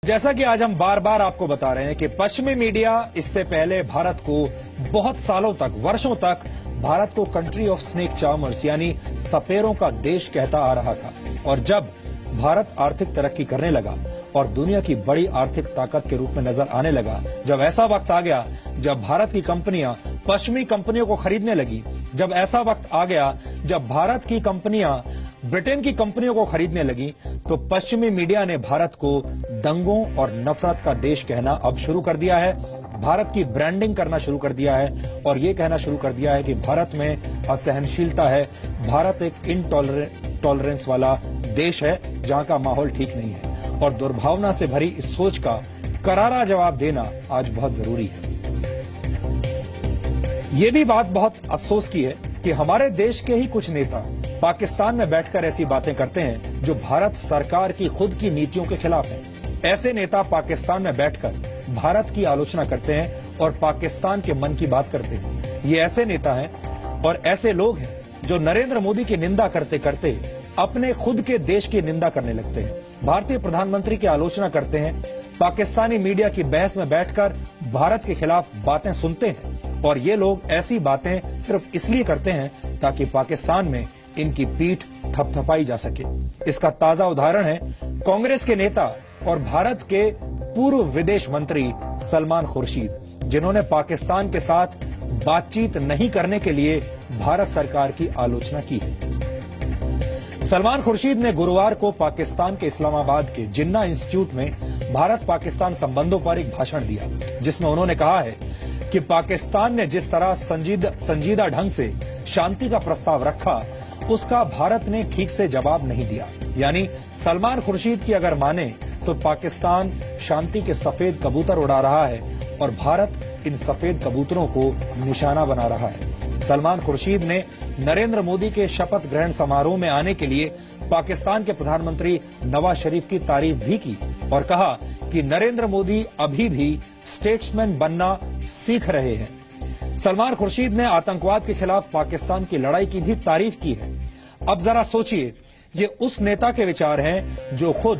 जैसा कि आज हम बार बार आपको बता रहे हैं कि पश्चिमी मीडिया इससे पहले भारत को बहुत सालों तक, वर्षों तक भारत को कंट्री ऑफ स्नेक चार्मर्स यानी सपेरों का देश कहता आ रहा था। और जब भारत आर्थिक तरक्की करने लगा और दुनिया की बड़ी आर्थिक ताकत के रूप में नजर आने लगा, जब ऐसा वक्त आ गया जब भारत की कंपनियां पश्चिमी कंपनियों को खरीदने लगी, जब ऐसा वक्त आ गया जब भारत की कंपनियां ब्रिटेन की कंपनियों को खरीदने लगी, तो पश्चिमी मीडिया ने भारत को दंगों और नफरत का देश कहना अब शुरू कर दिया है। भारत की ब्रांडिंग करना शुरू कर दिया है और ये कहना शुरू कर दिया है कि भारत में असहनशीलता है, भारत एक इनटॉलरेंस वाला देश है जहां का माहौल ठीक नहीं है। और दुर्भावना से भरी इस सोच का करारा जवाब देना आज बहुत जरूरी है। ये भी बात बहुत अफसोस की है कि हमारे देश के ही कुछ नेता पाकिस्तान में बैठकर ऐसी बातें करते हैं जो भारत सरकार की खुद की नीतियों के खिलाफ है। ऐसे नेता पाकिस्तान में बैठकर भारत की आलोचना करते हैं और पाकिस्तान के मन की बात करते हैं। ये ऐसे नेता हैं और ऐसे लोग हैं जो नरेंद्र मोदी की निंदा करते करते अपने खुद के देश की निंदा करने लगते हैं। भारतीय प्रधानमंत्री की आलोचना करते हैं, पाकिस्तानी मीडिया की बहस में बैठकर भारत के खिलाफ बातें सुनते हैं। और ये लोग ऐसी बातें सिर्फ इसलिए करते हैं ताकि पाकिस्तान में इनकी पीठ थपथपाई जा सके। इसका ताजा उदाहरण है कांग्रेस के नेता और भारत के पूर्व विदेश मंत्री सलमान खुर्शीद, जिन्होंने पाकिस्तान के साथ बातचीत नहीं करने के लिए भारत सरकार की आलोचना की है। सलमान खुर्शीद ने गुरुवार को पाकिस्तान के इस्लामाबाद के जिन्ना इंस्टीट्यूट में भारत पाकिस्तान संबंधों पर एक भाषण दिया, जिसमें उन्होंने कहा है कि पाकिस्तान ने जिस तरह संजीदा ढंग से शांति का प्रस्ताव रखा, उसका भारत ने ठीक से जवाब नहीं दिया। यानी सलमान खुर्शीद की अगर माने तो पाकिस्तान शांति के सफेद कबूतर उड़ा रहा है और भारत इन सफेद कबूतरों को निशाना बना रहा है। सलमान खुर्शीद ने नरेंद्र मोदी के शपथ ग्रहण समारोह में आने के लिए पाकिस्तान के प्रधानमंत्री नवाज शरीफ की तारीफ भी की और कहा कि नरेंद्र मोदी अभी भी स्टेट्समैन बनना सीख रहे हैं। सलमान खुर्शीद ने आतंकवाद के खिलाफ पाकिस्तान की लड़ाई की भी तारीफ की है। अब जरा सोचिए, ये उस नेता के विचार हैं जो खुद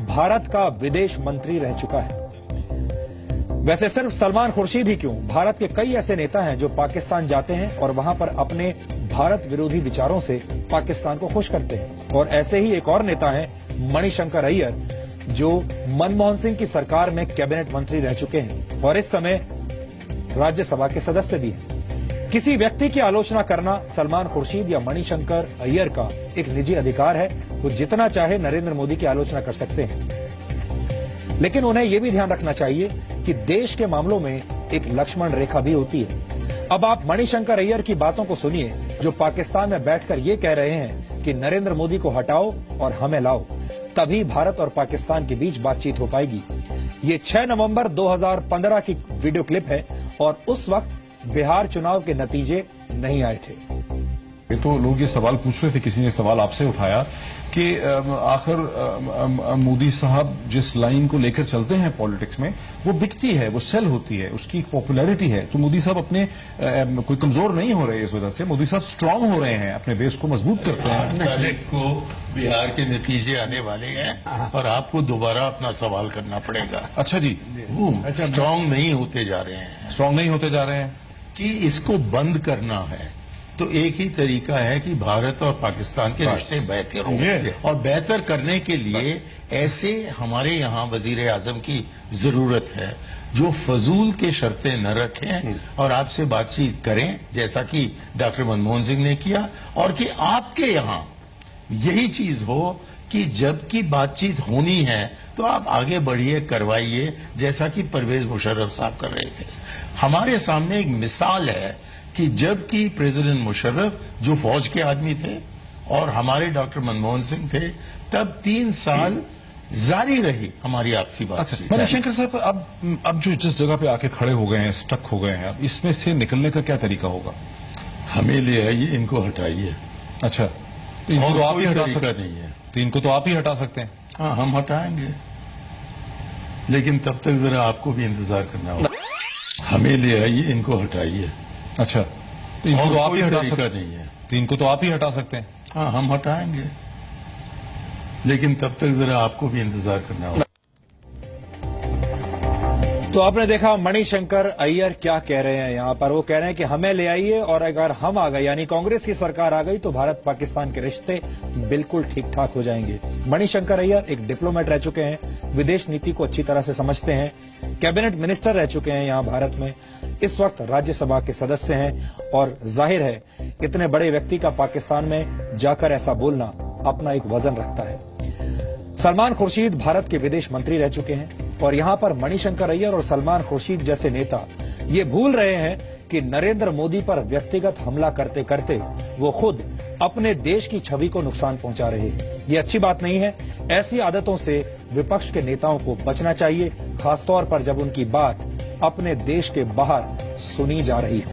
भारत का विदेश मंत्री रह चुका है। वैसे सिर्फ सलमान खुर्शीद ही क्यों, भारत के कई ऐसे नेता हैं जो पाकिस्तान जाते हैं और वहां पर अपने भारत विरोधी विचारों से पाकिस्तान को खुश करते हैं। और ऐसे ही एक और नेता हैं मणिशंकर अय्यर, जो मनमोहन सिंह की सरकार में कैबिनेट मंत्री रह चुके हैं और इस समय राज्यसभा के सदस्य भी हैं। किसी व्यक्ति की आलोचना करना सलमान खुर्शीद या मणिशंकर अय्यर का एक निजी अधिकार है। वो जितना चाहे नरेंद्र मोदी की आलोचना कर सकते हैं, लेकिन उन्हें यह भी ध्यान रखना चाहिए कि देश के मामलों में एक लक्ष्मण रेखा भी होती है। अब आप मणिशंकर अय्यर की बातों को सुनिए, जो पाकिस्तान में बैठकर ये कह रहे हैं कि नरेंद्र मोदी को हटाओ और हमें लाओ, तभी भारत और पाकिस्तान के बीच बातचीत हो पाएगी। ये 6 नवंबर 2015 की वीडियो क्लिप है और उस वक्त बिहार चुनाव के नतीजे नहीं आए थे। तो लोग ये सवाल पूछ रहे थे, किसी ने सवाल आपसे उठाया कि आखिर मोदी साहब जिस लाइन को लेकर चलते हैं पॉलिटिक्स में, वो बिकती है, वो सेल होती है, उसकी एक पॉपुलैरिटी है। तो मोदी साहब अपने कोई कमजोर नहीं हो रहे, इस वजह से मोदी साहब स्ट्रांग हो रहे हैं, अपने बेस को मजबूत करते हैं। तारीख को बिहार के नतीजे आने वाले हैं और आपको दोबारा अपना सवाल करना पड़ेगा। अच्छा जी, स्ट्रांग नहीं होते जा रहे हैं, स्ट्रांग नहीं होते जा रहे हैं कि इसको बंद करना है तो एक ही तरीका है कि भारत और पाकिस्तान के रिश्ते बेहतर होंगे। और बेहतर करने के लिए ऐसे हमारे यहाँ वजीर आजम की जरूरत है जो फजूल के शर्तें न रखें और आपसे बातचीत करें, जैसा कि डॉक्टर मनमोहन सिंह ने किया, और कि आपके यहाँ यही चीज हो कि जब की बातचीत होनी है तो आप आगे बढ़िए, करवाइए, जैसा कि परवेज मुशर्रफ साहब कर रहे थे। हमारे सामने एक मिसाल है कि जबकि प्रेसिडेंट मुशर्रफ जो फौज के आदमी थे और हमारे डॉक्टर मनमोहन सिंह थे, तब 3 साल जारी रही हमारी आपसी बातचीत। मणिशंकर साहब, अब जो जिस जगह पे आके खड़े हो गए हैं, स्टक हो गए हैं, अब इसमें से निकलने का क्या तरीका होगा? हमें ले आइए, इनको हटाइए। अच्छा, तो इनको तो आप ही हटा सकते नहीं है, तो इनको तो आप ही हटा सकते हैं। हाँ, हम हटाएंगे, लेकिन तब तक जरा आपको भी इंतजार करना होगा। हमें ले आइए, इनको हटाइए। अच्छा, तो इनको तो आप ही हटा सकते नहीं है, तो इनको तो आप ही हटा सकते हैं। हाँ, हम हटाएंगे, लेकिन तब तक जरा आपको भी इंतजार करना होगा। तो आपने देखा मणिशंकर अय्यर क्या कह रहे हैं यहाँ पर। वो कह रहे हैं कि हमें ले आइए और अगर हम आ गए यानी कांग्रेस की सरकार आ गई तो भारत पाकिस्तान के रिश्ते बिल्कुल ठीक ठाक हो जाएंगे। मणिशंकर अय्यर एक डिप्लोमेट रह चुके हैं, विदेश नीति को अच्छी तरह से समझते हैं, कैबिनेट मिनिस्टर रह चुके हैं यहाँ भारत में, इस वक्त राज्यसभा के सदस्य हैं और जाहिर है इतने बड़े व्यक्ति का पाकिस्तान में जाकर ऐसा बोलना अपना एक वजन रखता है। सलमान खुर्शीद भारत के विदेश मंत्री रह चुके हैं और यहाँ पर मणिशंकर अय्यर और सलमान खुर्शीद जैसे नेता ये भूल रहे हैं कि नरेंद्र मोदी पर व्यक्तिगत हमला करते करते वो खुद अपने देश की छवि को नुकसान पहुंचा रहे हैं। ये अच्छी बात नहीं है। ऐसी आदतों से विपक्ष के नेताओं को बचना चाहिए, खासतौर पर जब उनकी बात अपने देश के बाहर सुनी जा रही है।